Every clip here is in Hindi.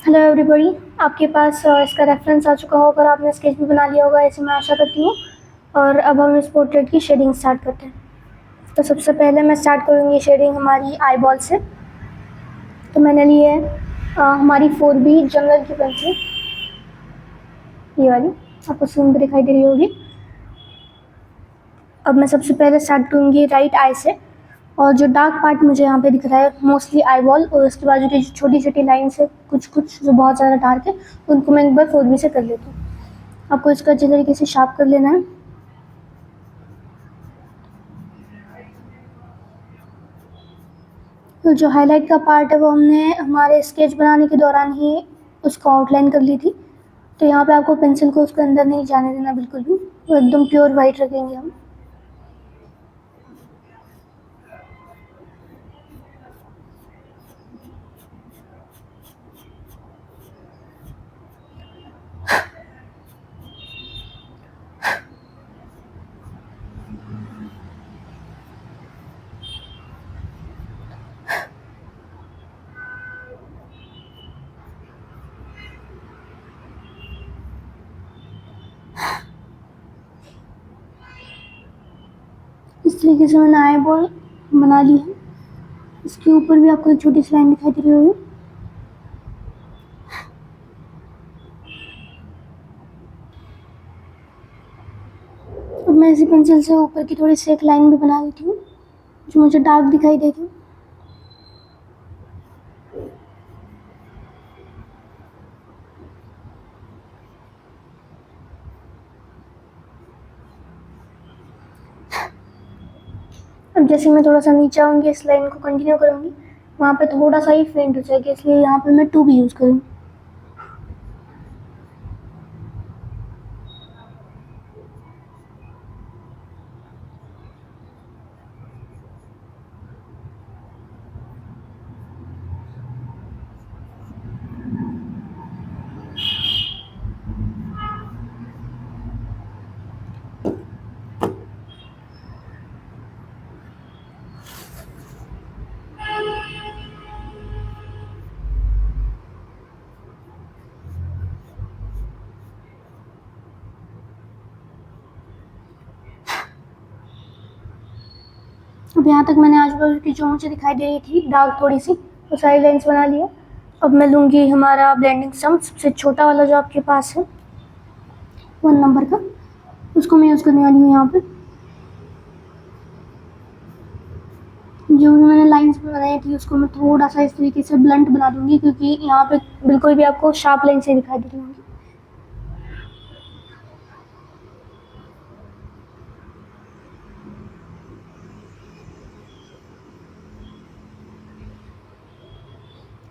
Hello everybody. आपके पास इसका रेफरेंस आ चुका होगा और आपने स्केच भी बना लिया होगा, ऐसे मैं आशा करती हूँ। और अब हम इस पोर्ट्रेट की शेडिंग स्टार्ट करते हैं। तो सबसे पहले मैं स्टार्ट करूँगी शेडिंग हमारी आई बॉल से। तो मैंने ली है हमारी 4B जंगल की पेंसिल, ये वाली आपको स्क्रीन पर दिखाई दे रही होगी। अब मैं सबसे पहले स्टार्ट करूँगी राइट आई से, और जो डार्क पार्ट मुझे यहाँ पे दिख रहा है मोस्टली आई बॉल, और उसके बाद जो छोटी छोटी लाइन्स है कुछ कुछ जो बहुत ज़्यादा डार्क है उनको मैं एक बार 4B से कर लेती हूँ। आपको इसको अच्छे तरीके से शार्प कर लेना है। तो जो हाईलाइट का पार्ट है वो हमने हमारे स्केच बनाने के दौरान ही उसको आउटलाइन कर ली थी। तो यहाँ पे आपको पेंसिल को उसके अंदर नहीं जाने देना बिल्कुल भी, वो एकदम प्योर वाइट रखेंगे हम। इस तरीके से मैंने आई बॉल बना ली है। इसके ऊपर भी आपको एक छोटी सी लाइन दिखाई दे रही होगी। अब मैं इसी पेंसिल से ऊपर की थोड़ी सी एक लाइन भी बना लेती हूँ जो मुझे डार्क दिखाई देगी। अब जैसे मैं थोड़ा सा नीचे आऊँगी, इस लाइन को कंटिन्यू करूँगी, वहाँ पे थोड़ा सा ही फेंट हो जाएगी, इसलिए यहाँ पे मैं 2B यूज़ करूँगी। अब यहाँ तक मैंने आजू बाजू की जो मुझे दिखाई दे रही थी डार्क थोड़ी सी, वो सारी लाइन्स बना लिया। अब मैं लूँगी हमारा ब्लेंडिंग सम, सबसे छोटा वाला जो आपके पास है 1 नंबर का, उसको मैं यूज़ करने वाली हूँ यहाँ पे। जो भी मैंने लाइन्स बनाई थी उसको मैं थोड़ा सा इस तरीके से ब्लंट बना दूँगी, क्योंकि यहाँ पे बिल्कुल भी आपको शार्प लाइन से दिखाई दे रही होंगी।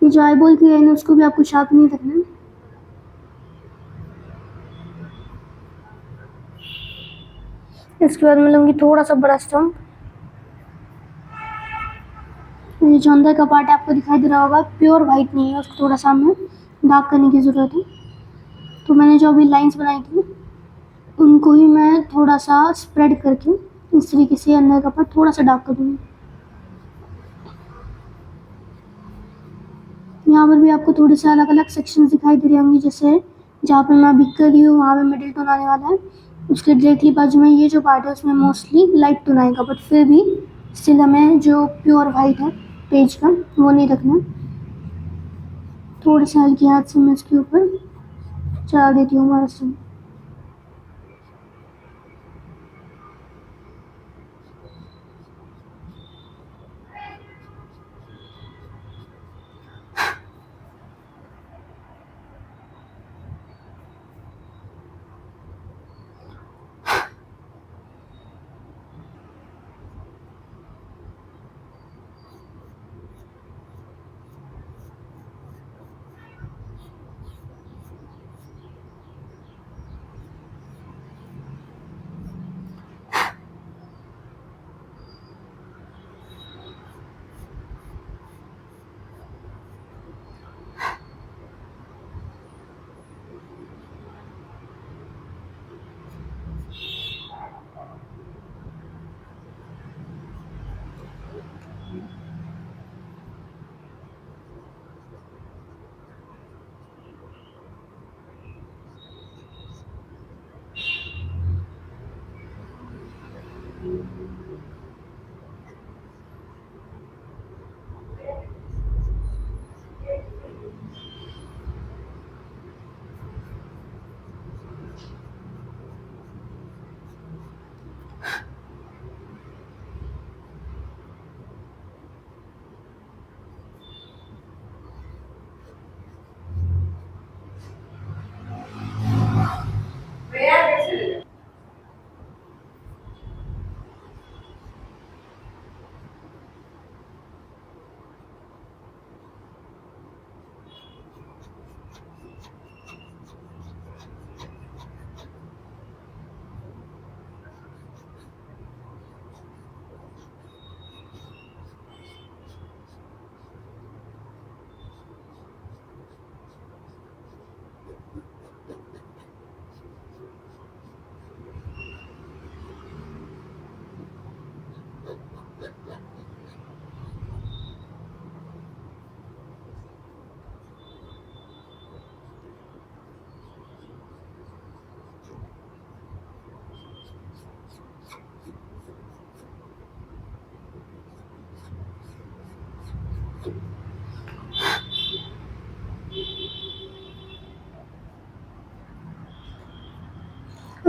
ये जो आई बॉल की लाइन है उसको भी आपको शार्प नहीं रखना है। इसके बाद मैं लूँगी थोड़ा सा बड़ा स्टम्प। ये जो अंदर का पार्ट आपको दिखाई दे रहा होगा प्योर वाइट नहीं है, उसको थोड़ा सा हमें डार्क करने की ज़रूरत है। तो मैंने जो अभी लाइन्स बनाई थी उनको ही मैं थोड़ा सा स्प्रेड करके इस तरीके से अंदर का पार्ट थोड़ा सा डार्क कर दूँगी। यहाँ पर भी आपको थोड़े से अलग अलग सेक्शंस दिखाई दे रहे होंगे, जैसे जहाँ पे मैं अभी कर रही हूँ वहाँ पे मिडिल टोन आने वाला है। उसके डायरेक्टली बाजू में ये जो पार्ट है उसमें मोस्टली लाइट टोन आएगा, बट फिर भी स्टिल हमें जो प्योर वाइट है पेज का वो नहीं रखना। थोड़ी सी हल्की हाथ से मैं इसके ऊपर चला देती हूँ हमारा स्टम्प।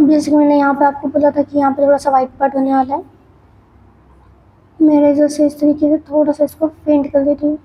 जैसे कि मैंने यहाँ पे आपको बोला था कि यहाँ पे थोड़ा सा वाइट पार्ट होने वाला है, मेरे जैसे इस तरीके से थोड़ा सा इसको पेंट कर देती हूँ।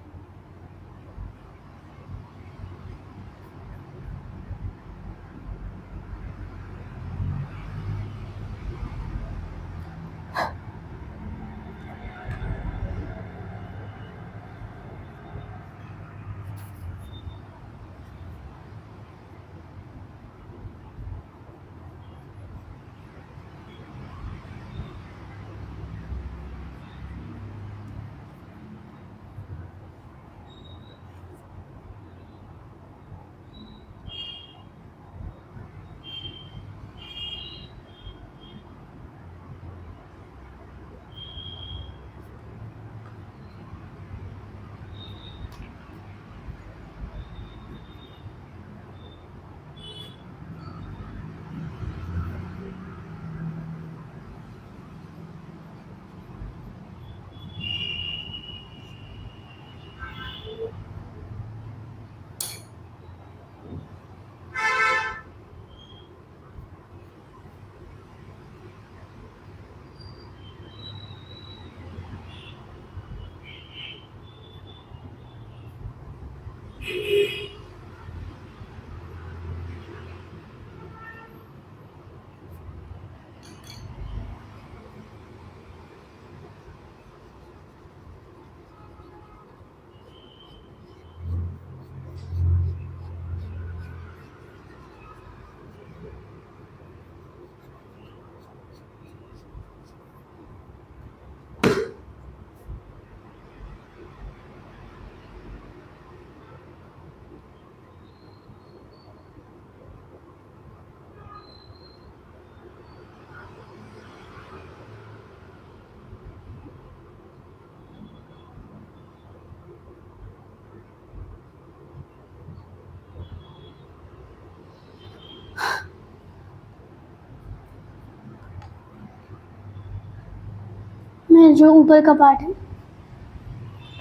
मैं जो ऊपर का पार्ट है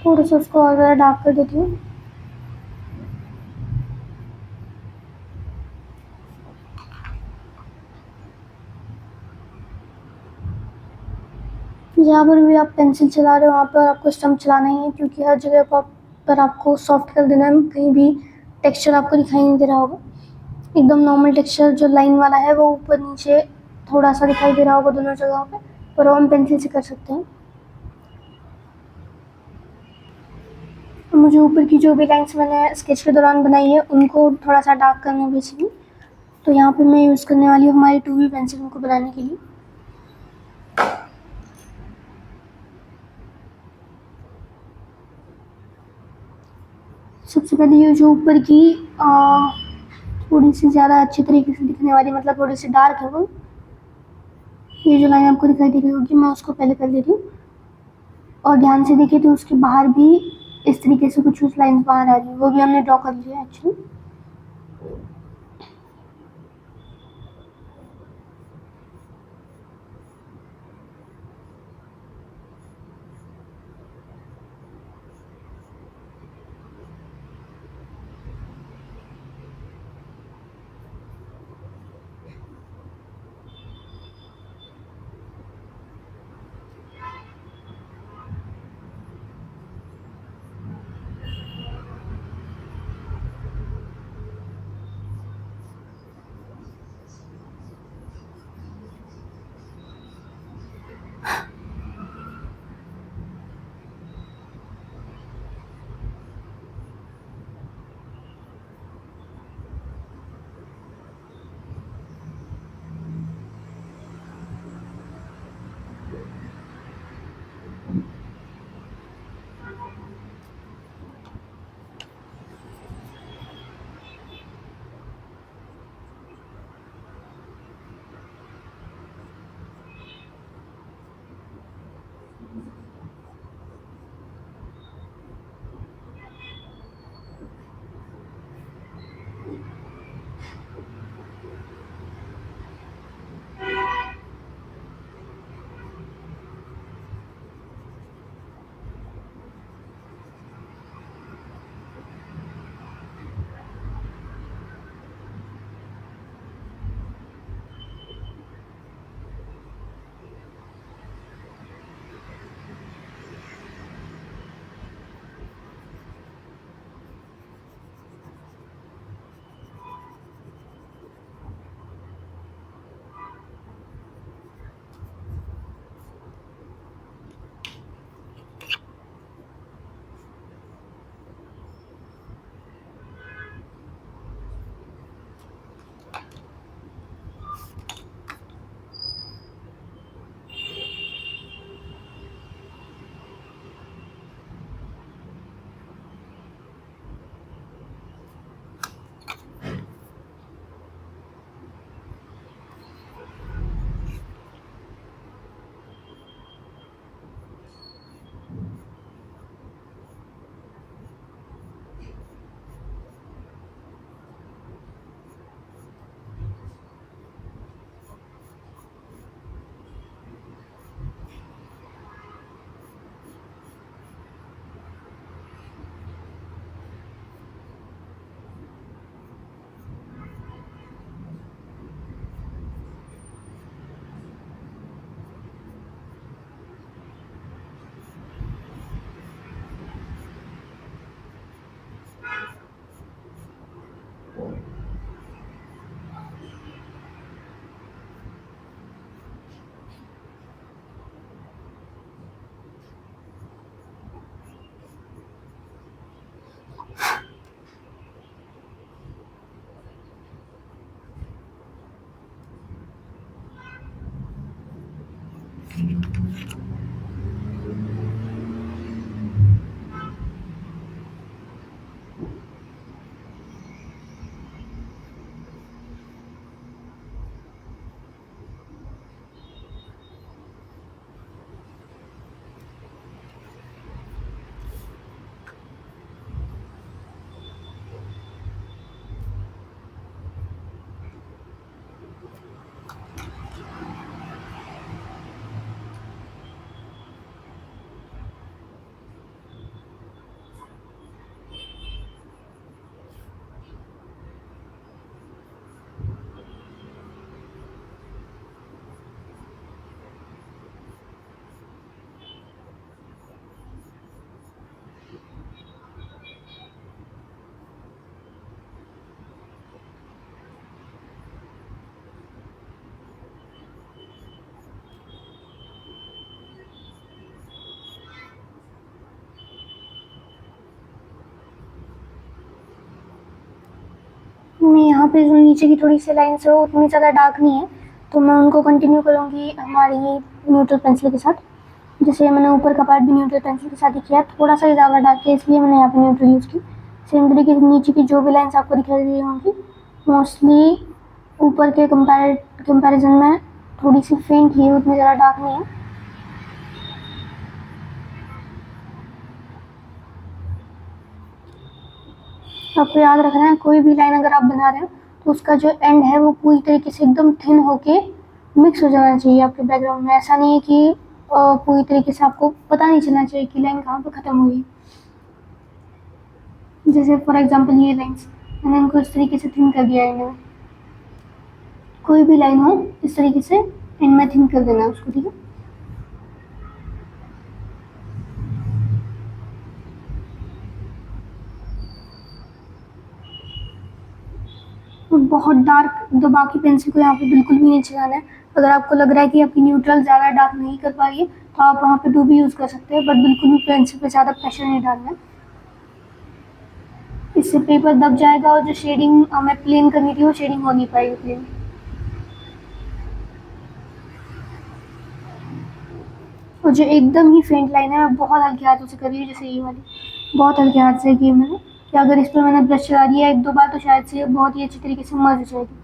थोड़ा सा उसको और ज़्यादा डार्क कर देती हूँ। जहाँ पर भी आप पेंसिल चला रहे हो वहाँ पर आपको स्टम्प चलाना ही है, क्योंकि हर जगह पर आपको सॉफ्ट कर देना है, कहीं भी टेक्सचर आपको दिखाई नहीं दे रहा होगा। एकदम नॉर्मल टेक्सचर जो लाइन वाला है वो ऊपर नीचे थोड़ा सा दिखाई दे रहा होगा दोनों जगहों पे, पर वो हम पेंसिल से कर सकते हैं। मुझे ऊपर की जो भी लाइन्स मैंने स्केच के दौरान बनाई है उनको थोड़ा सा डार्क करना है बेसिकली, तो यहाँ पे मैं यूज़ करने वाली हूँ हमारी 2B पेंसिल उनको बनाने के लिए। सबसे पहले ये जो ऊपर की थोड़ी सी ज़्यादा अच्छी तरीके से दिखने वाली, मतलब थोड़ी सी डार्क है वो, ये जो लाइन आपको दिखाई दे रही होगी मैं उसको पहले कर देती हूँ। और ध्यान से देखिए तो उसके बाहर भी इस तरीके से कुछ लाइन्स बाहर आ रही है, वो भी हमने ड्रॉ कर लिया एक्चुअली। मैं यहाँ पे जो नीचे की थोड़ी सी लाइन्स है वो उतनी ज़्यादा डार्क नहीं है, तो मैं उनको कंटिन्यू करूँगी हमारी न्यूट्रल पेंसिल के साथ। जैसे मैंने ऊपर का पार्ट भी न्यूट्रल पेंसिल के साथ ही किया, थोड़ा सा ज़्यादा डार्क है इसलिए मैंने यहाँ पे न्यूट्रल यूज़ की। सेम तरीके से नीचे की जो भी लाइन्स आपको दिखाई दे रही होंगी मोस्टली ऊपर के कंपैरिजन में थोड़ी सी फेंट ही है, उतनी ज़्यादा डार्क नहीं है। आपको याद रखना है कोई भी लाइन अगर आप बना रहे हो तो उसका जो एंड है वो पूरी तरीके से एकदम थिन होके मिक्स हो जाना चाहिए आपके बैकग्राउंड में। ऐसा नहीं है कि पूरी तरीके से आपको पता नहीं चलना चाहिए कि लाइन कहाँ पे ख़त्म हुई। जैसे फॉर एग्जांपल ये लाइन्स मैंने इनको इस तरीके से थिन कर दिया है। कोई भी लाइन हो इस तरीके से एंड में थिन कर देना उसको, ठीक है। बहुत डार्क दबा के पेंसिल को यहाँ पे बिल्कुल भी नहीं चलाना है। अगर आपको लग रहा है कि आपकी न्यूट्रल ज़्यादा डार्क नहीं कर पा रही है तो आप वहाँ पे 2 भी यूज़ कर सकते हैं, बट बिल्कुल भी पेंसिल पे ज़्यादा प्रेशर नहीं डालना है। इससे पेपर दब जाएगा और जो शेडिंग हमें प्लेन करनी थी वो शेडिंग हो नहीं पाएगी प्लेन। और जो एकदम ही फेंट लाइन है मैं बहुत हल्के हाथों से कर रही हूँ, जैसे ये वाली बहुत हल्के हाथ से की है मैंने, कि अगर इस पर मैंने ब्रश चला दिया 1-2 बार तो शायद से बहुत ही अच्छी तरीके से मर्ज हो जाएगी।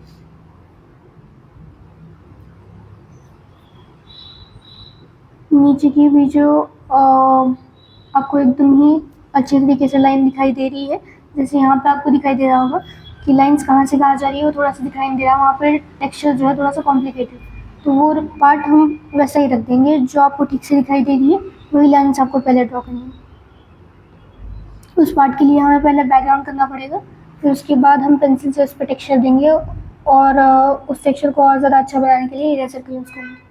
नीचे की भी जो आपको एकदम ही अच्छे तरीके से लाइन दिखाई दे रही है, जैसे यहाँ पे आपको दिखाई दे रहा होगा कि लाइंस कहाँ से कहाँ जा रही है वो थोड़ा सा दिखाई नहीं दे रहा है, वहाँ पे टेक्सचर जो है थोड़ा सा कॉम्प्लिकेटेड, तो वो पार्ट हम वैसा ही रख देंगे। जो आपको ठीक से दिखाई दे रही है वही लाइन्स आपको पहले ड्रॉ करनी है। उस पार्ट के लिए हमें पहले बैकग्राउंड करना पड़ेगा, फिर उसके बाद हम पेंसिल से उस पर टेक्सचर देंगे और उस टेक्सचर को और ज़्यादा अच्छा बनाने के लिए इरेजर का यूज़ करेंगे।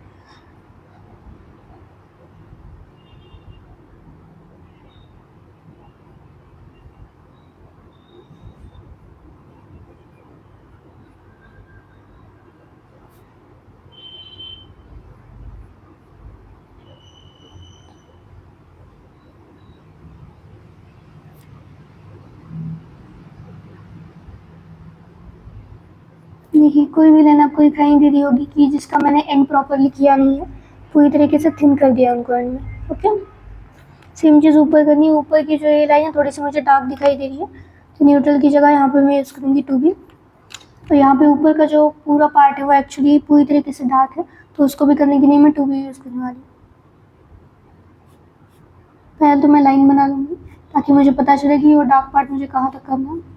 देखिए कोई भी लाइन आपको दिखाई नहीं दे रही होगी कि जिसका मैंने एंड प्रॉपरली किया नहीं है, पूरी तरीके से थिन कर दिया उनको एंड में। ओके, सेम चीज़ ऊपर करनी है। ऊपर की जो ये लाइन है थोड़ी सी मुझे डार्क दिखाई दे रही है, तो न्यूट्रल की जगह यहाँ पे मैं यूज़ करूँगी 2B। तो यहाँ पे ऊपर का जो पूरा पार्ट है वो एक्चुअली पूरी तरीके से डार्क है, तो उसको भी करने के लिए मैं 2B यूज़ करने वाली हूँ। पहले तो मैं लाइन बना लूँगी ताकि मुझे पता चले कि वो डार्क पार्ट मुझे कहाँ तक करना है।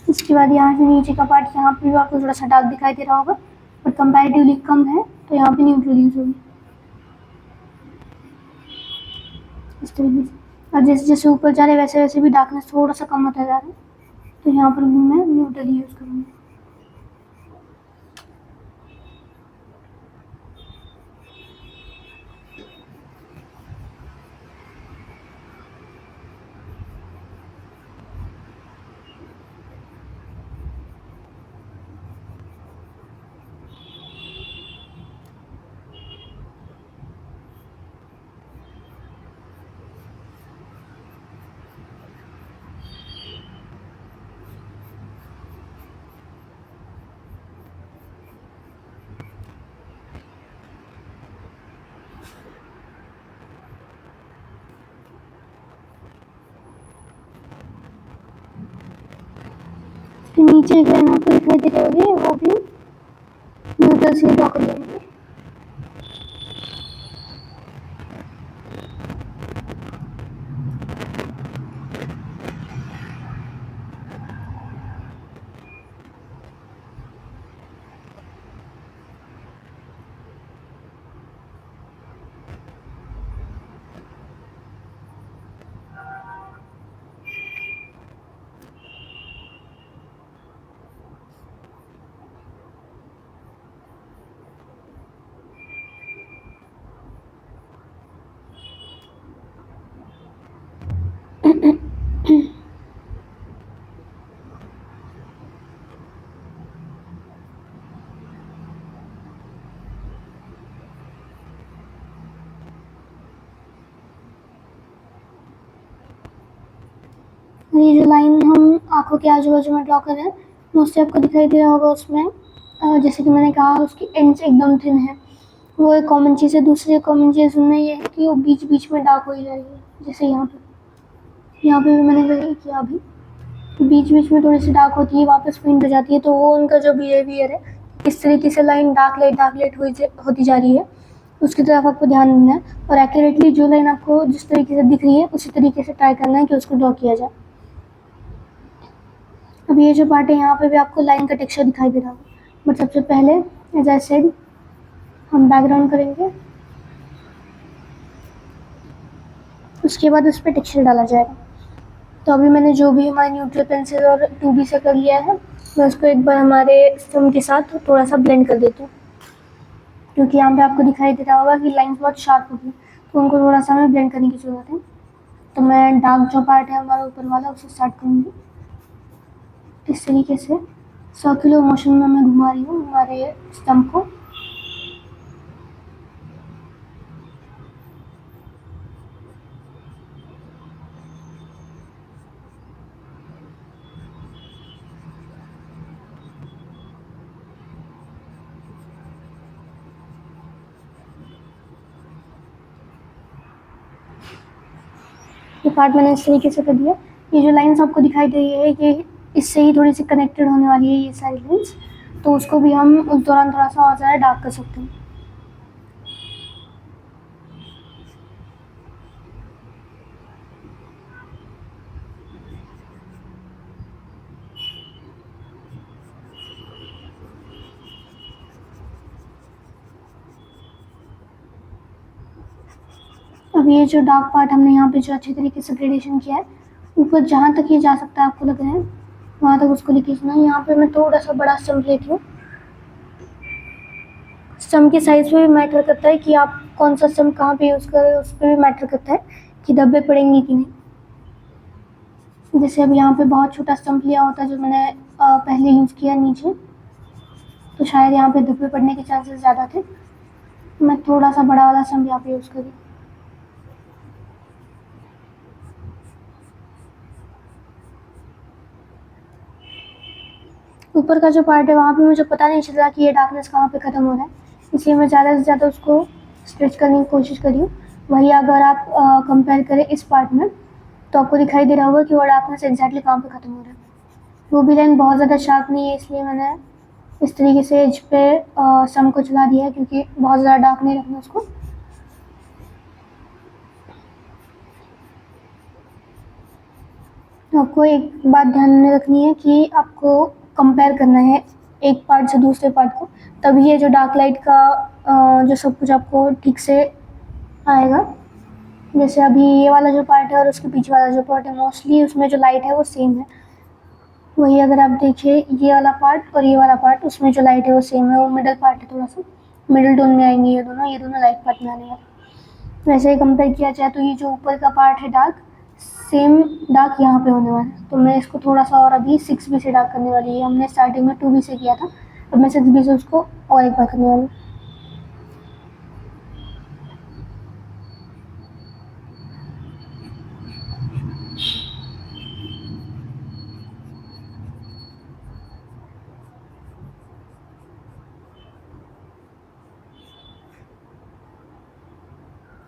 इसके बाद यहाँ से नीचे का पार्ट, यहाँ पे भी आपको थोड़ा सा डार्क दिखाई दे रहा होगा, पर कंपैरेटिवली कम है, तो यहाँ पे न्यूट्रल यूज होगी इस तरीके से। और जैसे जैसे ऊपर जा रहे वैसे वैसे भी डार्कनेस थोड़ा सा कम होता जा रहा है, तो यहाँ पर भी मैं न्यूट्रल यूज़ करूँगी। फिर नीचे एक लाइन आपको दिखाई दे रही होगी, वो भी न्यूट्रल से ड्रॉ कर लेंगे। ये जो लाइन हम आंखों के आजू बाजू में ड्रॉ कर रहे हैं, मोस्टली आपको दिखाई दे रहा होगा उसमें, जैसे कि मैंने कहा उसकी एंड्स एकदम थिन है। वो एक कॉमन चीज़ है। दूसरी कॉमन चीज़ उनमें ये है कि वो बीच बीच में डार्क हो ही जा रही है, जैसे यहाँ पे भी मैंने वही किया। अभी बीच बीच में थोड़ी सी डार्क होती है, वापस फेंट हो जाती है, तो वो उनका जो बिहेवियर है, इस तरीके से लाइन डार्क लाइट होती जा रही है, उसकी तरफ आपको ध्यान देना है। और एक्यूरेटली जो लाइन आपको जिस तरीके से दिख रही है उसी तरीके से ट्राई करना है कि उसको ड्रॉ किया जाए। अब ये जो पार्ट है, यहाँ पे भी आपको लाइन का टेक्सचर दिखाई दे रहा होगा, बट सबसे पहले एज आई सेड हम बैकग्राउंड करेंगे, उसके बाद उस पर टेक्सचर डाला जाएगा। तो अभी मैंने जो भी हमारे न्यूट्रल पेंसिल और 2B से कर लिया है, मैं उसको एक बार हमारे स्टम के साथ थोड़ा सा ब्लेंड कर देती हूँ, क्योंकि यहाँ पे आपको दिखाई दे रहा होगा कि लाइन्स बहुत शार्प होगी, तो उनको थोड़ा सा हमें ब्लेंड करने की ज़रूरत है। तो मैं डार्क जो पार्ट है हमारा ऊपर वाला, उसे स्टार्ट करूँगी। इस तरीके से सर्कुलर मोशन में मैं घुमा रही हूँ हमारे स्टम्प को। ये पार्ट मैंने इस तरीके से कर दिया। ये जो लाइंस आपको दिखाई दे रही है, ये इससे ही थोड़ी सी कनेक्टेड होने वाली है, ये सारी लाइंस, तो उसको भी हम उस दौरान थोड़ा सा और ज़्यादा डार्क कर सकते हैं। अब ये जो डार्क पार्ट हमने यहाँ पे जो अच्छी तरीके से ग्रेडेशन किया है, ऊपर जहाँ तक ये जा सकता है आपको लग रहा है, वहाँ तक उसको लेके जाना है। यहाँ पे मैं थोड़ा सा बड़ा स्टम्प लेती हूँ। स्टम्प के साइज पे भी मैटर करता है कि आप कौन सा स्टम्प कहाँ पे यूज़ कर रहे हो, उस पर भी मैटर करता है कि धब्बे पड़ेंगे कि नहीं। जैसे अब यहाँ पे बहुत छोटा स्टम्प लिया होता जो मैंने पहले यूज़ किया नीचे, तो शायद यहाँ पे धब्बे पड़ने के चांसेस ज़्यादा थे। मैं थोड़ा सा बड़ा वाला स्टम्प यहाँ पे यूज़ करी। ऊपर का जो पार्ट है वहाँ पे मुझे पता नहीं चल रहा कि ये डार्कनेस कहाँ पे ख़त्म हो रहा है, इसलिए मैं ज़्यादा से ज़्यादा उसको स्ट्रेच करने की कोशिश करी हूँ। वही अगर आप कंपेयर करें इस पार्ट में, तो आपको दिखाई दे रहा होगा कि वो डार्कनेस एग्जैक्टली कहाँ पे ख़त्म हो रहा है। वो भी लाइन बहुत ज़्यादा शार्प नहीं है, इसलिए मैंने इस तरीके से एज पे सम को चला दिया है, क्योंकि बहुत ज़्यादा डार्क नहीं रखना उसको। तो आपको एक बात ध्यान में रखनी है कि आपको कंपेयर करना है एक पार्ट से दूसरे पार्ट को, तभी ये जो डार्क लाइट का जो सब कुछ आपको ठीक से आएगा। जैसे अभी ये वाला जो पार्ट है और उसके पीछे वाला जो पार्ट है, मोस्टली उसमें जो लाइट है वो सेम है। वही अगर आप देखिए ये वाला पार्ट और ये वाला पार्ट, उसमें जो लाइट है वो सेम है, वो मिडल पार्ट है, थोड़ा सा मिडल टोन में आएंगे ये दोनों लाइट पार्ट में आने वाले। वैसे ही कंपेयर किया जाए तो ये जो ऊपर का पार्ट है डार्क, सेम डार्क यहाँ पे होने वाला है। तो मैं इसको थोड़ा सा और अभी 6B से डार्क करने वाली है। हमने स्टार्टिंग में 2B से किया था, अब मैं 6B से उसको और एक बार करने वाली हूँ।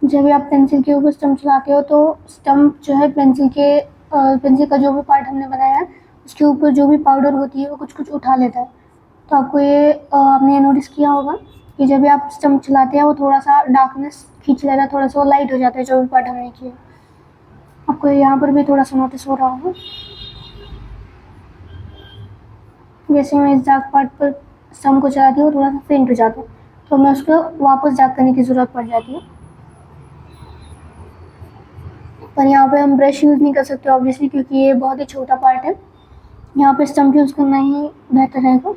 जब भी आप पेंसिल के ऊपर स्टम्प चलाते हो तो स्टम्प जो है पेंसिल का जो भी पार्ट हमने बनाया है उसके ऊपर जो भी पाउडर होती है वो कुछ कुछ उठा लेता है। तो आपको ये आपने नोटिस किया होगा कि जब भी आप स्टम्प चलाते हैं वो थोड़ा सा डार्कनेस खींच लेता है, थोड़ा सा वो लाइट हो जाता है जो भी पार्ट हमने किया। आपको यहाँ पर भी थोड़ा सा नोटिस हो रहा होगा। जैसे मैं इस डार्क पार्ट पर स्टम्प को चलाती हूँ थोड़ा सा फेंट हो जाता है, तो मैं उसको वापस डार्क करने की ज़रूरत पड़ जाती है। पर यहाँ पे हम ब्रश यूज़ नहीं कर सकते ऑब्वियसली, क्योंकि ये बहुत ही छोटा पार्ट है। यहाँ पे स्टम्प यूज़ करना ही बेहतर रहेगा।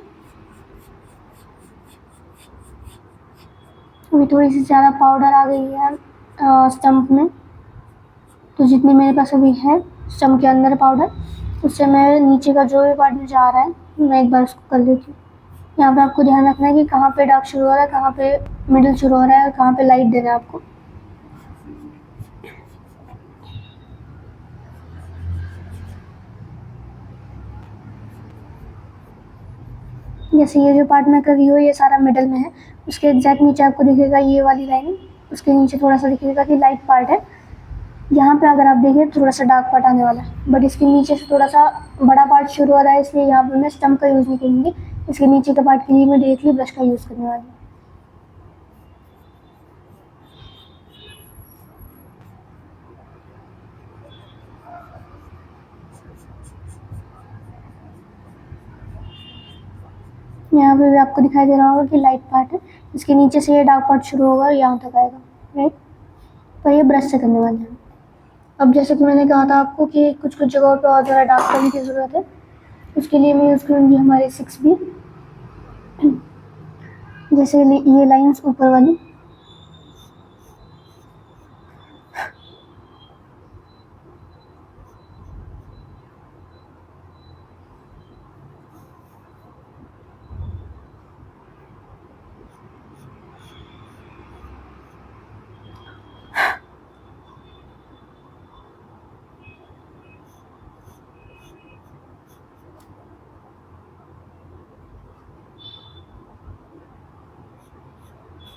अभी थोड़ी सी ज़्यादा पाउडर आ गई है स्टम्प में, तो जितनी मेरे पास अभी है स्टम्प के अंदर पाउडर, उससे मैं नीचे का जो भी पार्ट मुझे आ रहा है मैं एक बार उसको कर लेती हूँ। यहाँ पे आपको ध्यान रखना है कि कहाँ पे डार्क शुरू हो रहा है, कहाँ पे मिडिल शुरू हो रहा है और कहाँ पे लाइट देना है आपको। जैसे ये जो पार्ट मैं कर रही हूँ ये सारा मिडल में है, उसके एग्जैक्ट नीचे आपको दिखेगा ये वाली लाइन, उसके नीचे थोड़ा सा दिखेगा कि लाइट पार्ट है। यहाँ पे अगर आप देखें थोड़ा सा डार्क पार्ट आने वाला है, बट इसके नीचे से थोड़ा सा बड़ा पार्ट शुरू हो रहा है, इसलिए यहाँ पे मैं स्टम्प का यूज़ नहीं करूँगी। इसके नीचे के पार्ट के लिए मैं डायरेक्टली ब्रश का यूज़ करने वाली हूँ। यहाँ पे भी आपको दिखाई दे रहा होगा कि लाइट पार्ट है, इसके नीचे से ये डार्क पार्ट शुरू होगा और यहाँ तक आएगा, राइट। तो ये ब्रश से करने वाले हैं। अब जैसे कि मैंने कहा था आपको कि कुछ कुछ जगहों पे और ज़्यादा डार्क करने की ज़रूरत है, उसके लिए मैं यूज़ करूँगी हमारे 6B। जैसे ये लाइन्स ऊपर वाली,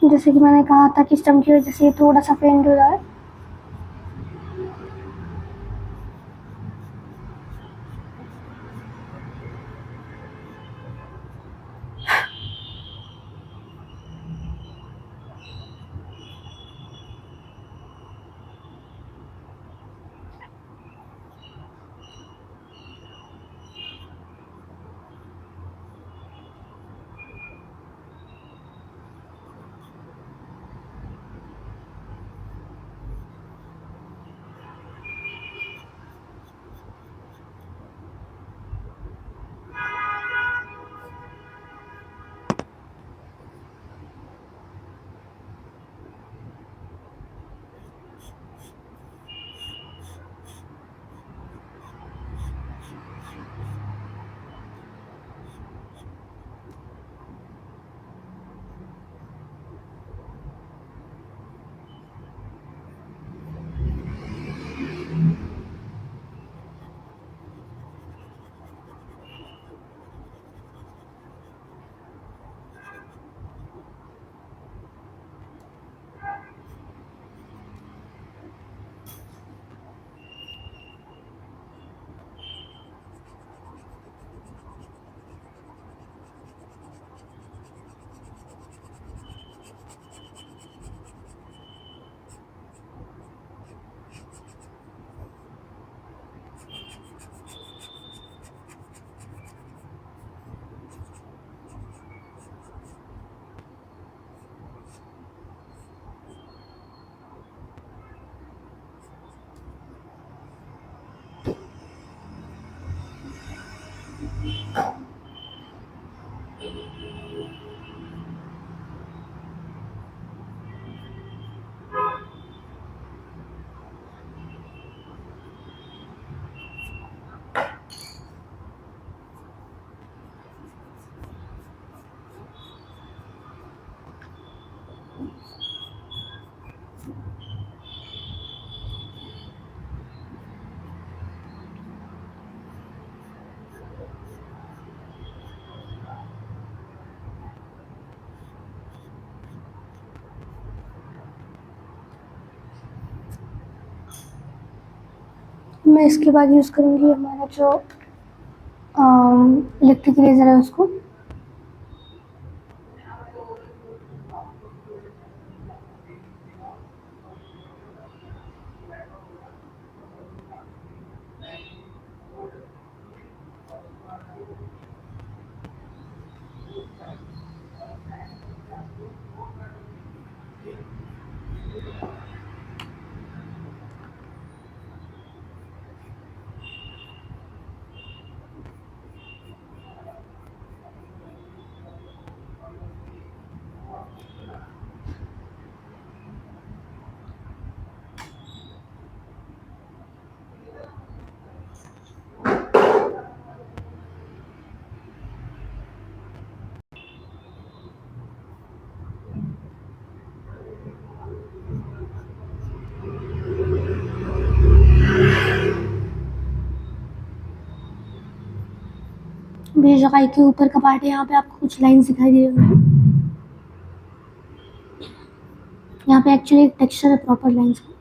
जैसे कि मैंने कहा था कि स्टम्प की वजह से ये थोड़ा सा फेंट हो रहा है। मैं इसके बाद यूज़ करूँगी हमारा जो इलेक्ट्रिक इरेजर है उसको। बेजगाई के ऊपर का पार्ट है, यहाँ पे आपको कुछ लाइन्स दिखाई दे रही होंगी। यहाँ पे एक्चुअली एक टेक्सचर है प्रॉपर लाइन्स का,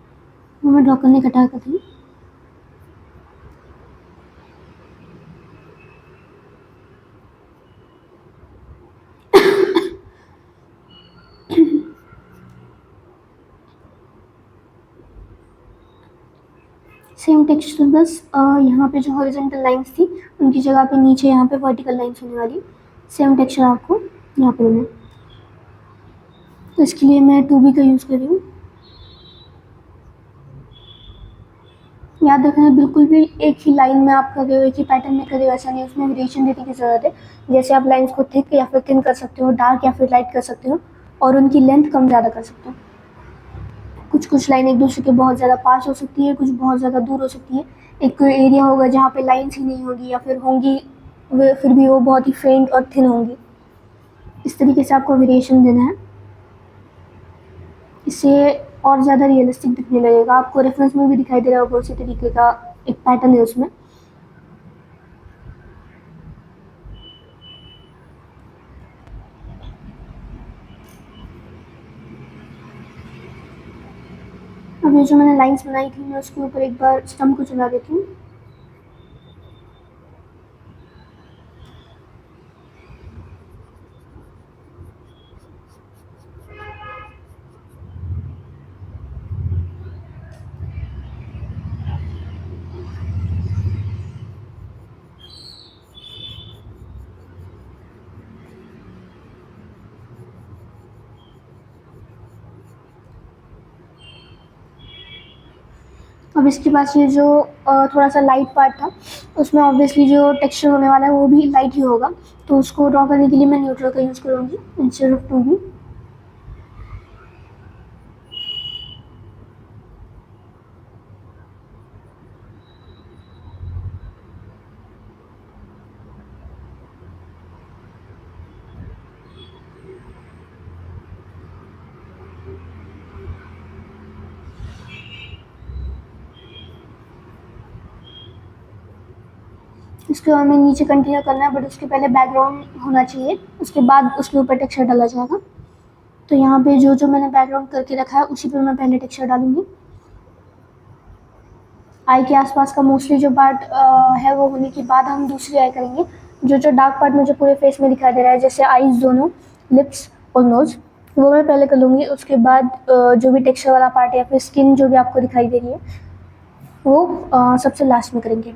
वो मैं ड्रॉ करने का ट्राई करती हूँ। सेम टेक्सचर, बस यहाँ पे जो हॉरिजॉन्टल लाइंस थी उनकी जगह पे नीचे यहाँ पे वर्टिकल लाइंस होने वाली। सेम टेक्सचर आपको यहाँ पे लेना है, तो इसके लिए मैं 2B का यूज़ कर रही हूँ। याद रखना बिल्कुल भी एक ही लाइन में आप कर रहे हो, एक ही पैटर्न में कर रहे हो ऐसा नहीं, उसमें वेरिएशन देने की ज़रूरत है। जैसे आप लाइंस को थिक या फिर थिन कर सकते हो, डार्क या फिर लाइट कर सकते हो, और उनकी लेंथ कम ज़्यादा कर सकते हो। कुछ लाइन एक दूसरे के बहुत ज़्यादा पास हो सकती है, कुछ बहुत ज़्यादा दूर हो सकती है। एक कोई एरिया होगा जहाँ पे लाइन्स ही नहीं होगी, या फिर होंगी फिर भी वो बहुत ही फेंट और थिन होंगी। इस तरीके से आपको वेरिएशन देना है, इससे और ज़्यादा रियलिस्टिक दिखने लगेगा। आपको रेफरेंस में भी दिखाई दे रहा होगा उसी तरीके का एक पैटर्न है उसमें। अब ये जो मैंने लाइंस बनाई थी मैं उसके ऊपर एक बार स्टम्प को चला देती हूँ। अब इसके पास ये जो थोड़ा सा लाइट पार्ट था उसमें ऑब्वियसली जो टेक्सचर होने वाला है वो भी लाइट ही होगा, तो उसको ड्रॉ करने के लिए मैं न्यूट्रल का यूज़ करूँगी इंस्टेड ऑफ 2B। इसके बाद हमें नीचे कंटिन्यू करना है, बट उसके पहले बैकग्राउंड होना चाहिए, उसके बाद उसके ऊपर टेक्सचर डाला जाएगा। तो यहाँ पे जो मैंने बैकग्राउंड करके रखा है उसी पे मैं पहले टेक्सचर डालूंगी। आई के आसपास का मोस्टली जो पार्ट है वो होने के बाद हम दूसरी आई करेंगे। जो डार्क पार्ट मुझे पूरे फेस में दिखाई दे रहा है, जैसे आईज दोनों, लिप्स और नोज़, वो मैं पहले कर लूँगी। उसके बाद जो भी टेक्सचर वाला पार्ट है या फिर स्किन जो भी आपको दिखाई दे रही है वो सबसे लास्ट में करेंगे।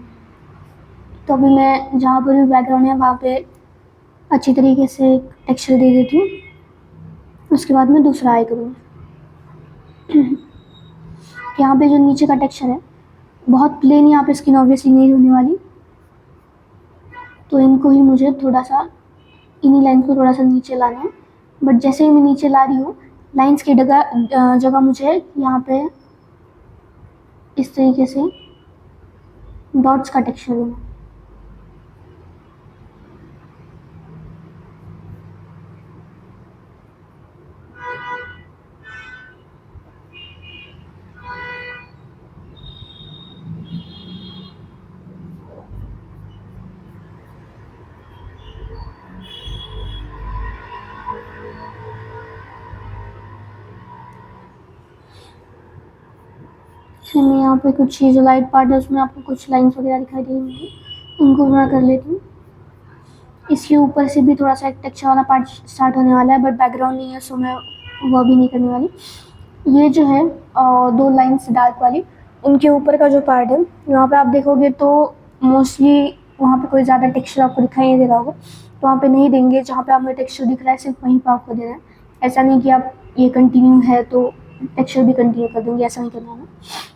तो अभी मैं जहाँ पर भी बैकग्राउंड है वहाँ पे अच्छी तरीके से टेक्सचर दे देती हूँ, उसके बाद मैं दूसरा आई करूँगी। यहाँ पे जो नीचे का टेक्सचर है बहुत प्लेन, यहाँ पे स्किन ऑब्वियसली नहीं होने वाली, तो इनको ही मुझे थोड़ा सा, इन्हीं लाइन्स को थोड़ा सा नीचे लाना है। बट जैसे ही मैं नीचे ला रही हूँ, लाइन्स की जगह मुझे यहाँ पे इस तरीके से डॉट्स का टेक्सचर देना। फिर मैं यहाँ पे कुछ जो लाइट पार्ट है उसमें आपको कुछ लाइन्स वगैरह दिखाई दे रही होंगी, उनको मैं कर लेती हूँ। इसके ऊपर से भी थोड़ा सा एक टेक्सचर वाला पार्ट स्टार्ट होने वाला है, बट बैकग्राउंड नहीं है, सो मैं वो भी नहीं करने वाली। ये जो है दो लाइन्स डार्क वाली, उनके ऊपर का जो पार्ट है, वहाँ पे आप देखोगे तो मोस्टली वहाँ पे कोई ज़्यादा टेक्सचर आपको दिखाई नहीं दे रहा होगा, तो वहाँ पे नहीं देंगे। जहाँ पे आपको टेक्सचर दिख रहा है सिर्फ वहीं पर आपको देना है। ऐसा नहीं कि आप ये कंटिन्यू है तो टेक्सचर भी कंटिन्यू कर देंगे, ऐसा नहीं करना है।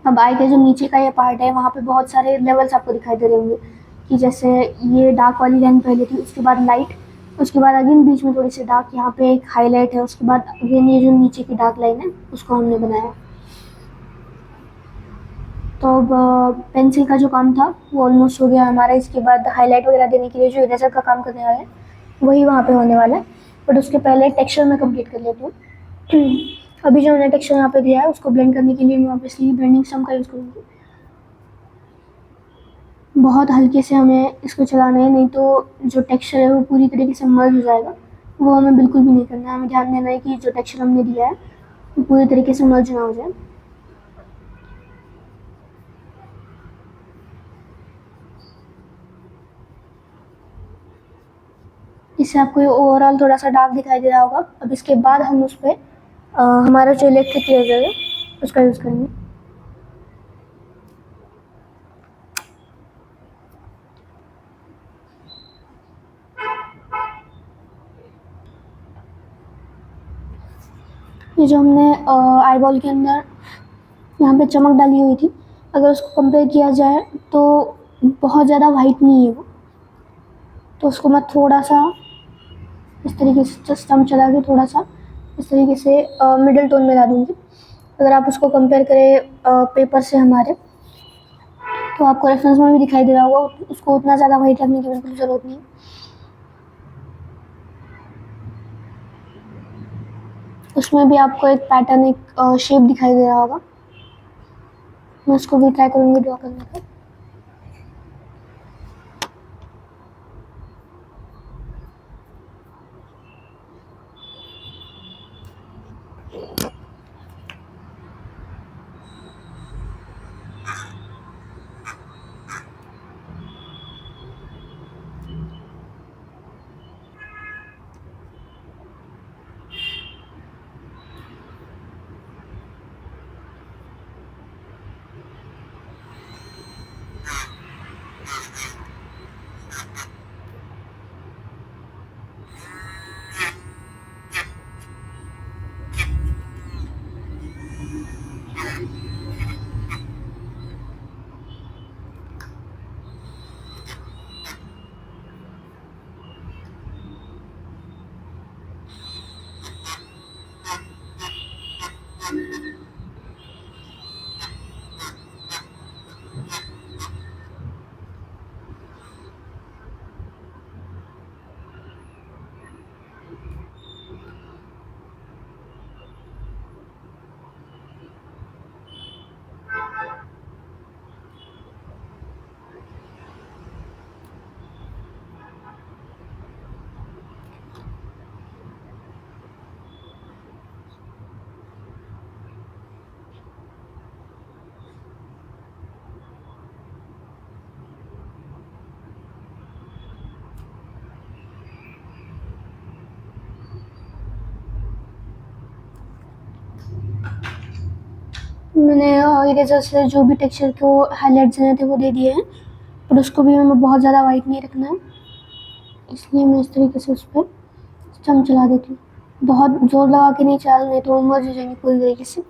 अब आई के जो नीचे का ये पार्ट है, वहाँ पे बहुत सारे लेवल्स आपको दिखाई दे रहे होंगे कि जैसे ये डार्क वाली लाइन पहले थी, उसके बाद लाइट, उसके बाद अगेन बीच में थोड़ी सी डार्क, यहाँ पे एक हाईलाइट है, उसके बाद अगेन ये जो नीचे की डार्क लाइन है उसको हमने बनाया। तो अब पेंसिल का जो काम था वो ऑलमोस्ट हो गया हमारा। इसके बाद हाईलाइट वगैरह देने के लिए जो इरेजर का काम करने वाला है वही वहाँ पे होने वाला है, बट उसके पहले टेक्सचर मैं कंप्लीट कर लेती हूँ। अभी जो मैंने टेक्सचर यहाँ पे दिया है उसको ब्लेंड करने के लिए मैं ऑब्वियसली ब्लेंडिंग स्टम का यूज़ करूँगी। बहुत हल्के से हमें इसको चलाना है, नहीं तो जो टेक्सचर है वो पूरी तरीके से मर्ज हो जाएगा। वो हमें बिल्कुल भी नहीं करना है। हमें ध्यान देना है कि जो टेक्सचर हमने दिया है वो पूरी तरीके से मर्ज ना हो जाए। इससे आपको ये ओवरऑल थोड़ा सा डार्क दिखाई दे रहा होगा। अब इसके बाद हम उस पर हमारा जो इलेक्ट्रिक इरेजर है उसका यूज़ करेंगे। ये जो हमने आई बॉल के अंदर यहाँ पे चमक डाली हुई थी, अगर उसको कंपेयर किया जाए तो बहुत ज़्यादा वाइट नहीं है वो, तो उसको मैं थोड़ा सा इस तरीके से जस्ट हम चला के थोड़ा सा इस तरीके से मिडिल टोन में ला दूँगी। अगर आप उसको कंपेयर करें पेपर से हमारे, तो आपको रेफरेंस में भी दिखाई दे रहा होगा, उसको उतना ज़्यादा वाइट लगने की बिल्कुल ज़रूरत नहीं। उसमें भी आपको एक पैटर्न, एक शेप दिखाई दे रहा होगा। मैं उसको भी ट्राई करूँगी ड्रॉ करने का। मैंने इरेजर से जो भी टेक्सचर को हाईलाइट देने थे वो दे दिए हैं, पर उसको भी हमें बहुत ज़्यादा वाइट नहीं रखना है, इसलिए मैं इस तरीके से उस पर स्टम चला देती हूँ। बहुत जोर लगा के नहीं चला, नहीं तो वो मर्ज हो जाएंगे पूरी तरीके से।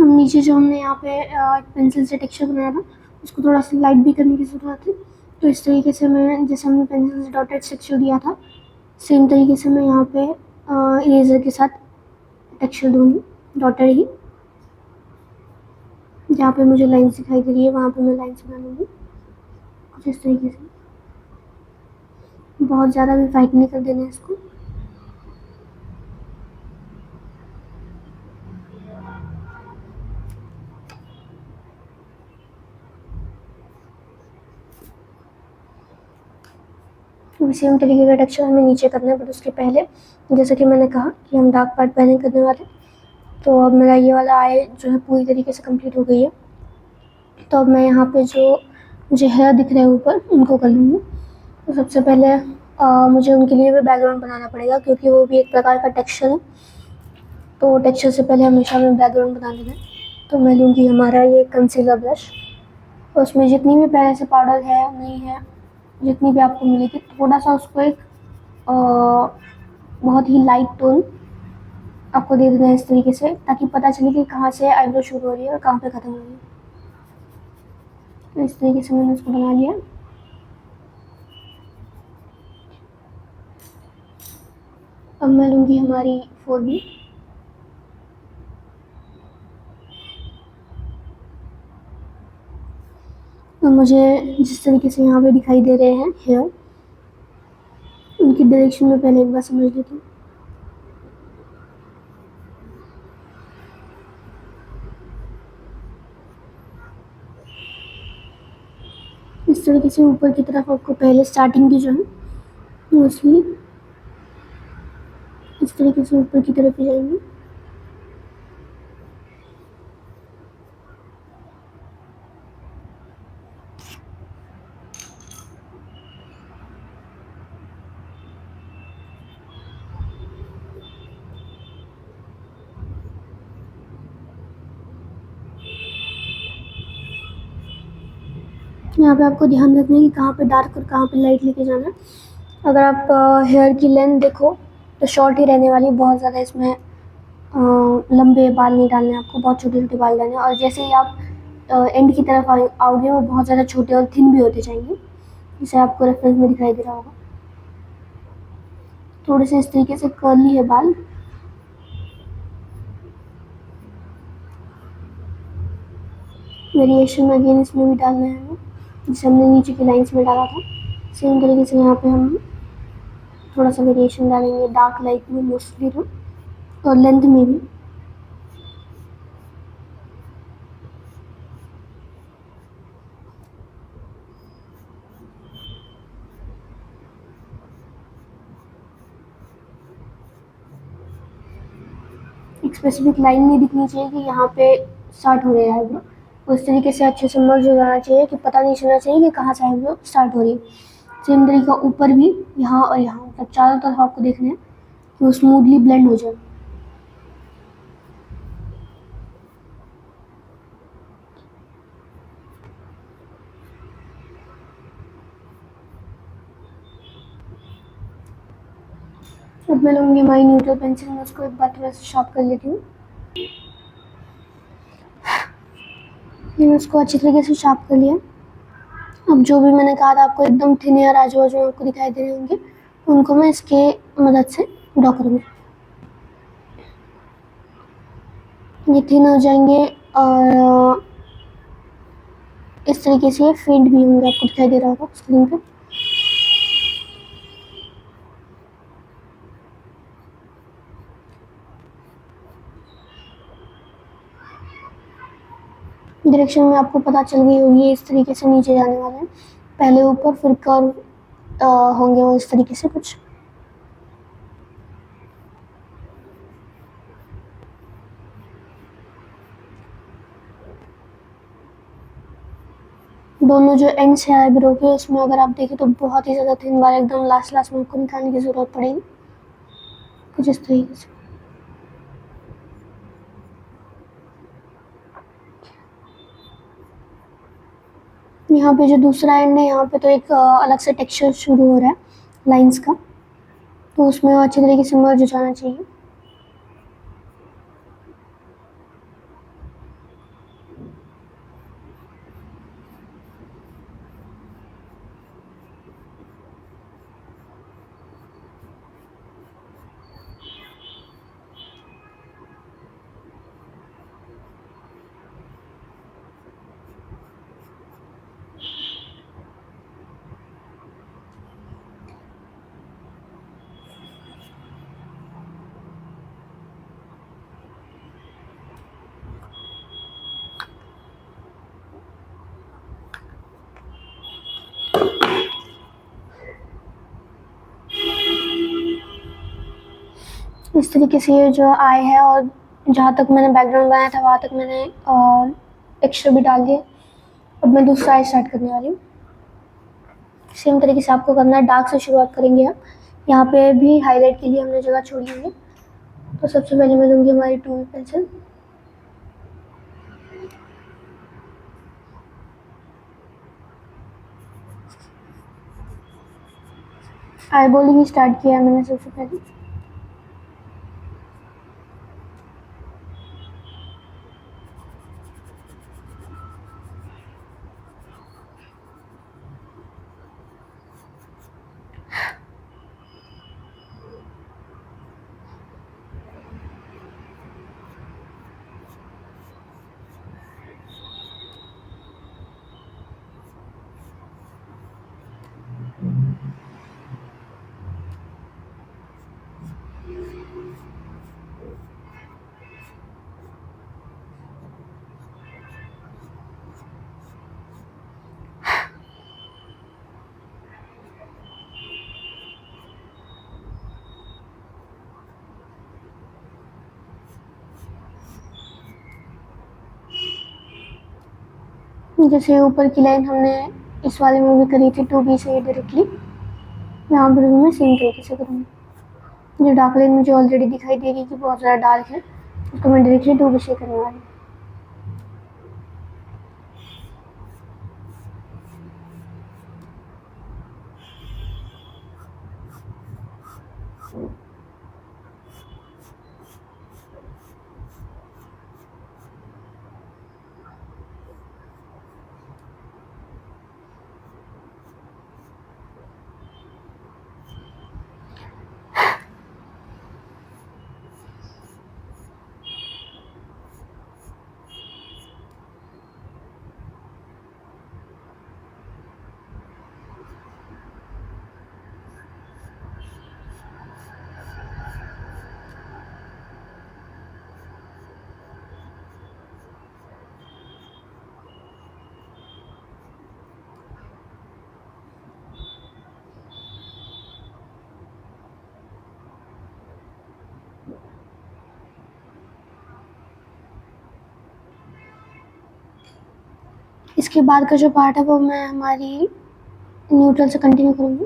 अब नीचे जो हमने यहाँ पे एक पेंसिल से टेक्सचर बनाया था, उसको थोड़ा सा लाइट भी करने की ज़रूरत है। तो इस तरीके से मैं, जैसे हमने पेंसिल से डॉटेड टेक्सचर दिया था, सेम तरीके से मैं यहाँ पे इरेजर के साथ टेक्सचर दूँगी, डॉटेड ही। जहाँ पे मुझे लाइन्स दिखाई दे रही है वहाँ पे मैं लाइन्स बना लूँगी कुछ इस तरीके से। बहुत ज़्यादा भी वाइट नहीं कर देना है इसको। सेम तरीके का टेक्सचर हमें नीचे करना है, बट उसके पहले जैसा कि मैंने कहा कि हम डार्क पार्ट पहले करने वाले। तो अब मेरा ये वाला आई जो है पूरी तरीके से कंप्लीट हो गई है। तो अब मैं यहाँ पे जो मुझे हेयर दिख रहे हैं ऊपर, उनको कर लूँगी। तो सबसे पहले मुझे उनके लिए भी बैकग्राउंड बनाना पड़ेगा, क्योंकि वो भी एक प्रकार का टेक्सचर है। तो टेक्सचर से पहले हमेशा हमें बैकग्राउंड बना लेना है। तो मैं लूँगी हमारा ये कंसीलर ब्रश, और उसमें जितनी भी पहले से पाउडर है नहीं है, जितनी भी आपको मिलेगी, थोड़ा सा उसको एक बहुत ही लाइट टोन आपको दे देना है इस तरीके से, ताकि पता चले कि कहाँ से आईब्रो शुरू हो रही है और कहाँ पे ख़त्म हो रही है। तो इस तरीके से मैंने उसको बना लिया। अब मैं लूँगी हमारी 4B। तो मुझे जिस तरीके से यहाँ पे दिखाई दे रहे हैं हेयर, उनकी डायरेक्शन में पहले एक बार समझ लेती हूँ। इस तरीके से ऊपर की तरफ आपको पहले स्टार्टिंग की जो है मोस्टली इस तरीके से ऊपर की तरफ ही जाएंगी। यहाँ पे आपको ध्यान रखना है कि कहाँ पे डार्क और कहाँ पे लाइट लेके जाना है। अगर आप हेयर की लेंथ देखो तो शॉर्ट ही रहने वाली, बहुत ज़्यादा इसमें लंबे बाल नहीं डालने, आपको बहुत छोटे छोटे बाल डालने हैं। और जैसे ही आप एंड की तरफ आओगे वो बहुत ज़्यादा छोटे और थिन भी होते जाएंगे, जैसे आपको रेफरेंस में दिखाई दे रहा होगा। थोड़े से इस तरीके से कर्ली है बाल। वेरिएशन अगेन इसमें भी डालना है हमें, जैसे हमने नीचे की लाइंस में डाला था सेम तरीके से यहाँ पे हम थोड़ा सा वेरिएशन डालेंगे, डार्क लाइट में मोस्टली तो, और लेंथ में भी। एक स्पेसिफिक लाइन नहीं दिखनी चाहिए कि यहाँ पे स्टार्ट हो रही है आईब्रो, उस तरीके से अच्छे से मर्ज हो जाना चाहिए कि पता नहीं चलना चाहिए कि कहाँ से आईब्रो स्टार्ट हो रही है। सेम तरीका ऊपर भी, यहाँ और यहाँ, मतलब चारों तरफ आपको देखना है कि वो स्मूथली ब्लेंड हो जाए। अब मैं लूँगी हमारी न्यूट्रल पेंसिल, मैं उसको एक बार थोड़ा सा शार्प कर लेती हूँ। मैंने उसको अच्छी तरीके से शार्प कर लिया। अब जो भी मैंने कहा था आपको एकदम थिन एयर आजू बाजू में आपको दिखाई दे रहे होंगे, उनको मैं इसके मदद से ड्रॉ करूँगी। ये थिन हो जाएंगे और इस तरीके से ये फेड भी होंगे, आपको दिखाई दे रहा होगा स्क्रीन पे। डायरेक्शन में आपको पता चल गई होगी, इस तरीके से नीचे जाने वाले हैं, पहले ऊपर फिर कर्व होंगे वो इस तरीके से कुछ। दोनों जो एंड्स है आईब्रो के, उसमें अगर आप देखें तो बहुत ही ज़्यादा थिन बाल एकदम लास्ट लास्ट में आपको निकालने की ज़रूरत पड़ेगी, कुछ इस तरीके से। यहाँ पे जो दूसरा एंड है, यहाँ पे तो एक अलग से टेक्सचर शुरू हो रहा है लाइंस का, तो उसमें अच्छी तरीके से मर्ज हो जाना चाहिए। इस तरीके से ये जो आई है, और जहाँ तक मैंने बैकग्राउंड बनाया था वहाँ तक मैंने टेक्सचर भी डाल दिए। अब मैं दूसरा आई स्टार्ट करने वाली हूँ। सेम तरीके से आपको करना है, डार्क से शुरुआत करेंगे हम। यहाँ पे भी हाईलाइट के लिए हमने जगह छोड़ी हुई है, तो सबसे पहले मैं लूँगी हमारी 2B पेंसिल। आई बॉलिंग ही स्टार्ट किया है मैंने सबसे पहले। जैसे ऊपर की लाइन हमने इस वाले में भी करी थी 2B से डायरेक्टली, यहाँ पर भी मैं सेम तरीके से करूँगी। जो डार्क लाइन मुझे ऑलरेडी दिखाई दे रही कि बहुत ज़्यादा डार्क है, उसको मैं डायरेक्टली 2B से करने वाली हूँ। इसके बाद का जो पार्ट है वो मैं हमारी न्यूट्रल से कंटिन्यू करूँगी।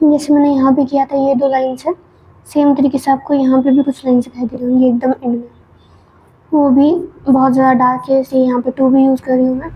जैसे मैंने यहाँ पे किया था ये 2 लाइन्स है, सेम तरीके से आपको यहाँ पे भी कुछ लाइन्स दिखाई दे रही होंगी एकदम एंड में। वो भी बहुत ज़्यादा डार्क है, इसलिए यहाँ पे 2 भी यूज़ कर रही हूँ मैं।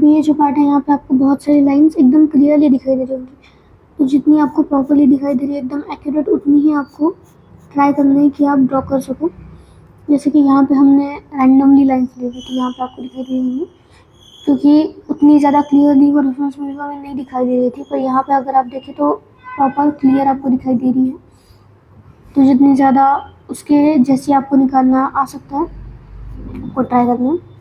अभी ये जो पार्ट है यहाँ पे आपको बहुत सारी लाइंस एकदम क्लियरली दिखाई दे रही होंगी, तो जितनी आपको प्रॉपरली दिखाई दे रही है एकदम एक्यूरेट, उतनी ही आपको ट्राई करना है कि आप ड्रॉ कर सको। जैसे कि यहाँ पे हमने रैंडमली लाइंस ली थी, तो यहाँ पे आपको दिखाई दे रही होंगी, क्योंकि उतनी ज़्यादा क्लियरली वो रेफरेंस वीडियो में नहीं दिखाई दे रही थी, पर यहाँ पे अगर आप देखें तो प्रॉपर क्लियर आपको दिखाई दे रही है। तो जितनी ज़्यादा उसके जैसे आपको निकालना आ सकता है, आपको ट्राई करना है।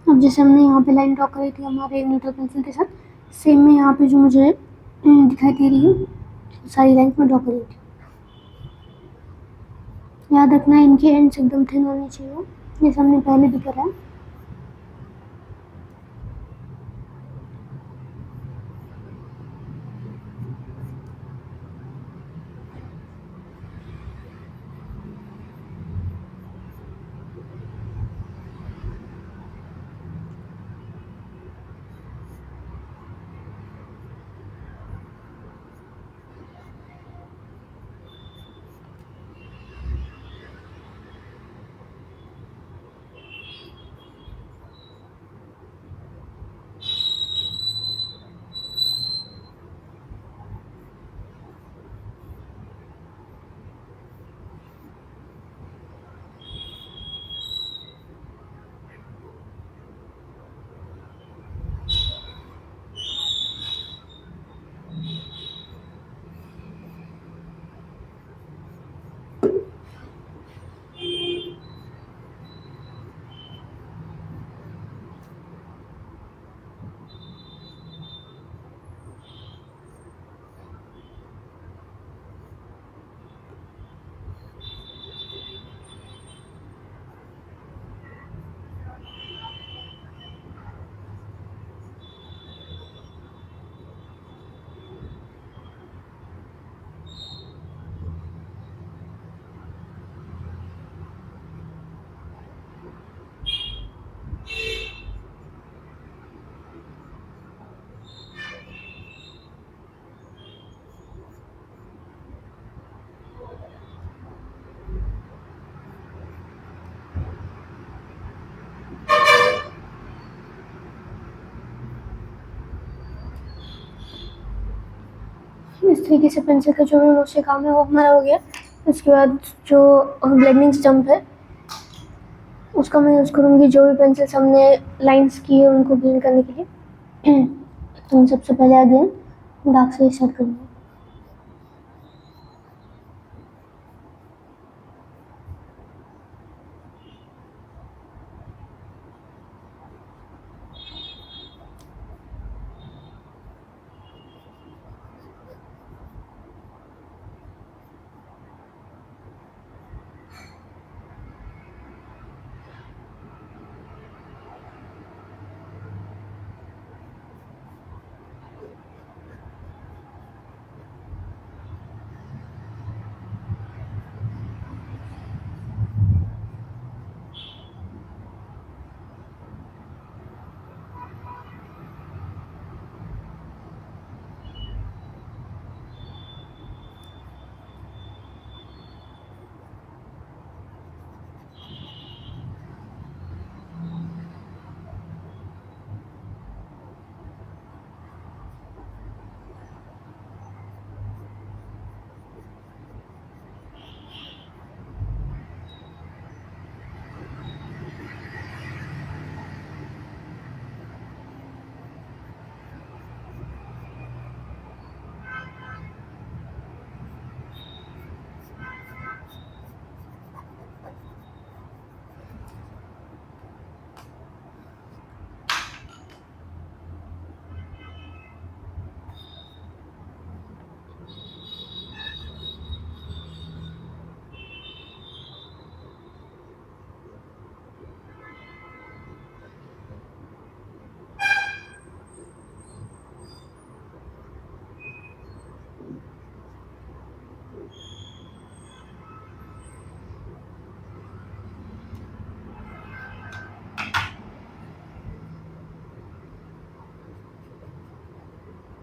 अब जैसे हमने यहाँ पे लाइन ड्रॉ करी थी हमारे न्यूट्रल पेंसिल के साथ, सेम में यहाँ पे जो मुझे दिखाई दे रही है सारी लाइन्स में ड्रॉ करी थी। याद रखना इनके एंड्स एकदम थिन होनी चाहिए, जैसे हमने पहले भी करा है। इस तरीके से पेंसिल का जो भी मुझसे काम है वो हमारा हो गया। इसके बाद जो ब्लेंडिंग स्टम्प है उसका मैं यूज़ करूँगी जो भी पेंसिल्स हमने लाइंस की है उनको ब्लेंड करने के लिए। तो हम सबसे पहले अगेन डार्क से स्टार्ट करेंगे।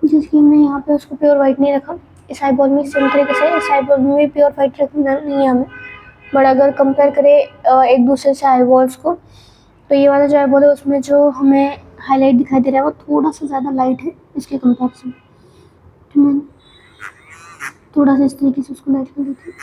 जिसकी हमने यहाँ पे उसको प्योर वाइट नहीं रखा। इस आई बॉल में सेम तरीके से इस आई बॉल में भी प्योर वाइट रखना नहीं है हमें। बट अगर कंपेयर करें एक दूसरे से आई बॉल्स को, तो ये वाला जो आई बॉल है उसमें जो हमें हाईलाइट दिखाई दे रहा है वो थोड़ा सा ज़्यादा लाइट है इसके कंपेरिजन। तो मैं थोड़ा सा इस तरीके से उसको लाइट कर देती हूँ।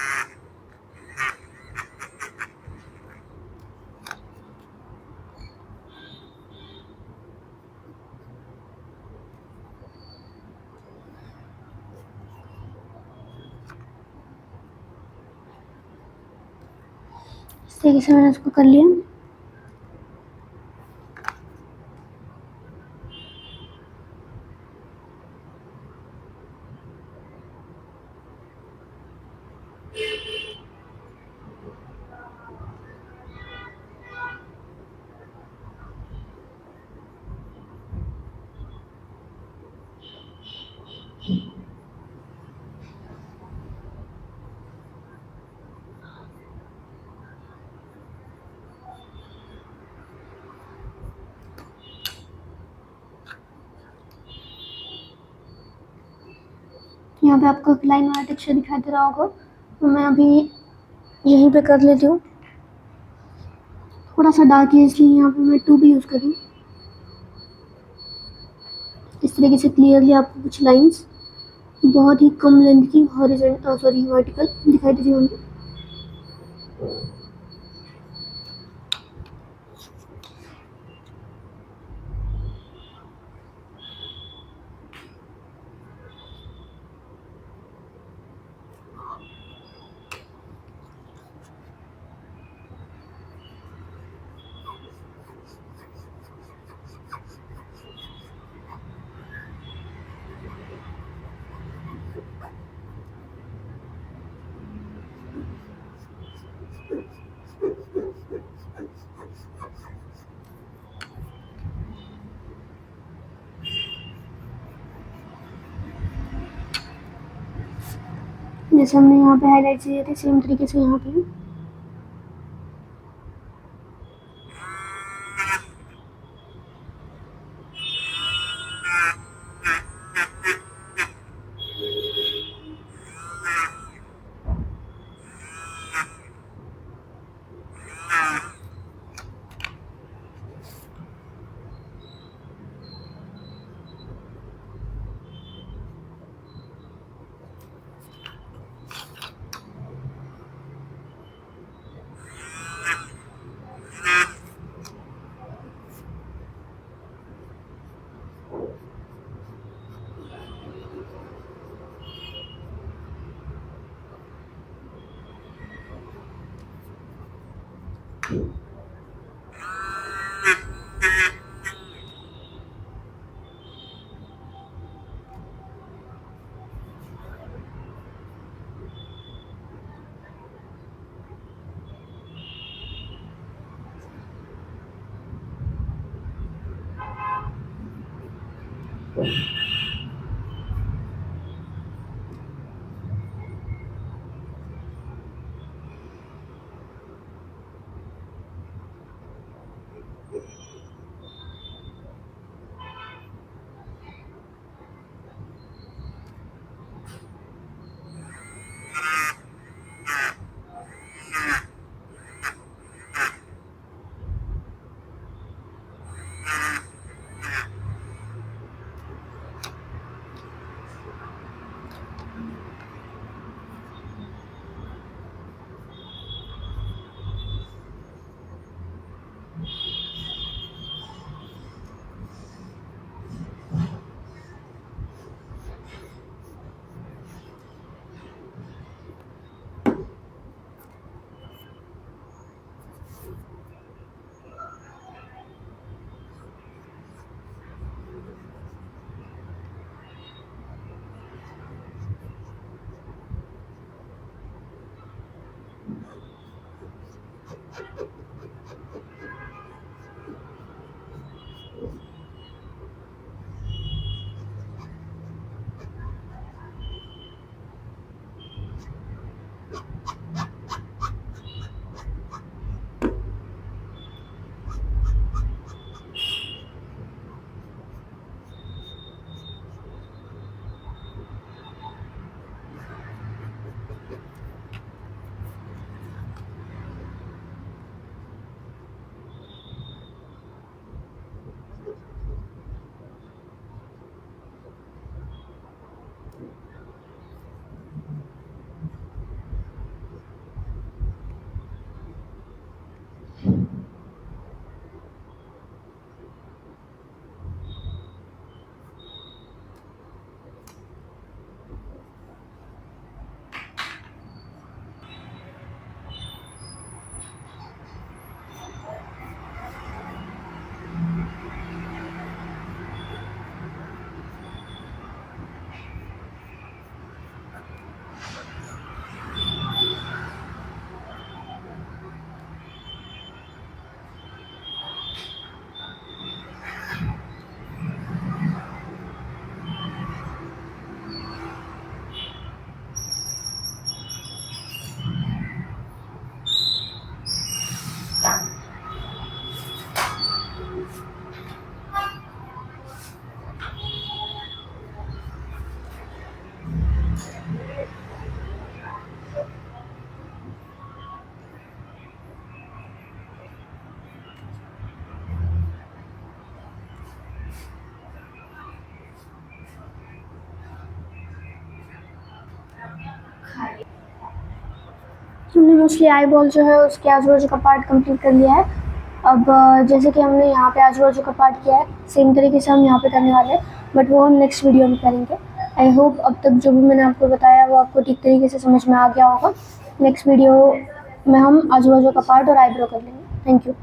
इस तरीके से मैंने उसको कर लिया। यहाँ पे आपको एक लाइन वाला टेक्सचर दिखाई दे रहा होगा, तो मैं अभी यहीं पे कर लेती हूँ। थोड़ा सा डार्क है इसलिए यहाँ पे मैं 2 भी यूज़ करूँ। इस तरीके से क्लियरली आपको कुछ लाइंस बहुत ही कम लेंथ की हॉरिजॉन्टल वर्टिकल दिखाई दे रही होंगी। जैसे हमने यहाँ पे हाईलाइट किए थे सेम तरीके से यहाँ पे हमने मोस्टली आई बॉल जो है उसके आजू बाजू का पार्ट कंप्लीट कर लिया है। अब जैसे कि हमने यहाँ पे आजू बाजू का पार्ट किया है, सेम तरीके से हम यहाँ पे करने वाले हैं, बट वो हम नेक्स्ट वीडियो में करेंगे। आई होप अब तक जो भी मैंने आपको बताया वो आपको ठीक तरीके से समझ में आ गया होगा। नेक्स्ट वीडियो में हम आजू बाजू का पार्ट और आईब्रो कर लेंगे। Thank you.